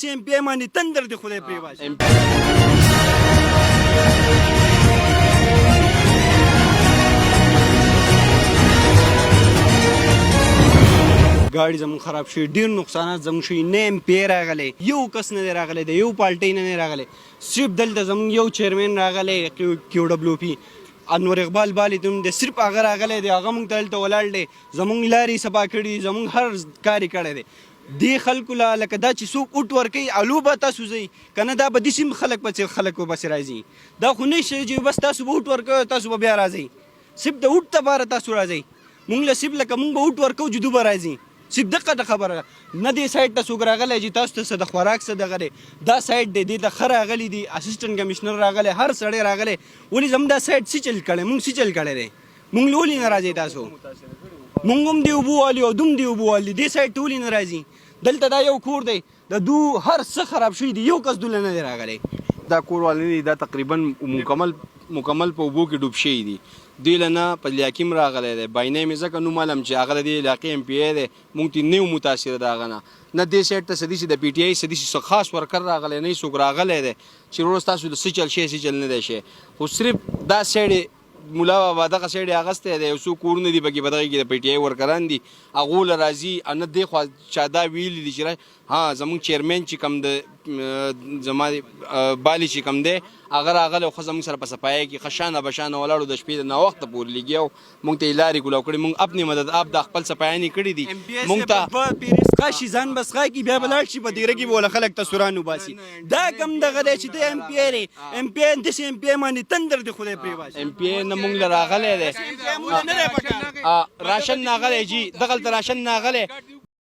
ایم پی باندې تندر دی خدای پرې واچي ګاډي زموږ خراب شوي ډېر نقصانات زموږ شوي نه ایم پی راغلی یو کس نه دی راغلی د یو پارټۍ نه دی راغلی صرف دلته زموږ یو چیرمین راغلی کیو ډبلیو پي انور اقبال بالی ته د صرف هغه راغلی دی هغه موږ ته هلته ولاړ دی زموږ لارې صفا کړي زموږ هر کار یې کړی دی دې خلکو له لکه دا چې څوک اوټ ورکوي الو به تاسو ځئ که نه دا به داسې خلک خلک به پسې راځي دا خو نه شي چې بس تاسو به اوټ ورکوئ تاسو به بیا راځئ صرف د اوټ دپاره تاسو راځئ مونږ له صرف لکه مونږ به اوټ ورکوو جدو به راځي صرف دقه د خبره نه دې سایډ ته څوک راغلی چې تاسو ته څه د خوراک څه دغه دی دا سایډ دی دې ته ښه راغلی دي اسسټنټ کمیشنر راغلی هر سړی راغلی ولې زموږ دا سایډ څه چل کړی مونږ څه چل کړی دی مونږ له ولې نه راځئ تاسو مونږ هم دې اوبه والي او دوم دې اوبه والي دې سایډ ته ولې نه راځي دلته دا یو کور دی د دو هر څه خراب شوي دي یو کس دوله نه دی راغلی دا کور والي دی دا تقریبا مکمل په اوبو کې ډوب شوي دي دوی له نه په لیاکیم راغلی دی باینی مې ځکه نوم علم چې هغه د دې علاقې ایم پی ای دی مونږ ته نه یو متاثره د هغه نه دې سایډ ته څه دي چې د پي ټي آی څه دي چې خاص ورکر راغلی نه څوک راغلی دی چې وروسته تاسو د څه چل شي څه چل نه دی شي خو صرف دا سایډ مولا بابا دغه سایډ یې اغستی دی یو څو کورونه دي پکې په دغه کې د پي ټي آی ورکران دي هغو له راځي نه دې خوا چا دا ویلي دي چې ها زموږ چیرمین چې کوم د زما بالي چې کوم دی هغه راغلی خو زموږ سره په صفایۍ کې ښه شانه بشانه ولاړو د شپې د ناوخته پورې لګیا و مونږ ته یې لارې ګولاو کړي مونږ اپنې مدد آپ د خپل صفایانې کړي دي مونږ ته پیرسقا شي ځان بسقا کي بیا به لاړ شي په دیره کې به وله خلک تصوران وباسي دا کم دغه دی چې ته ایم پی ای دی ایم پی ای داسې ایم پی ای باندې تندر دی خدای پرې واچي ایم پی ای نه مونږ له راغلی دی راشن ناغلی جي دغلته راشن ناغلی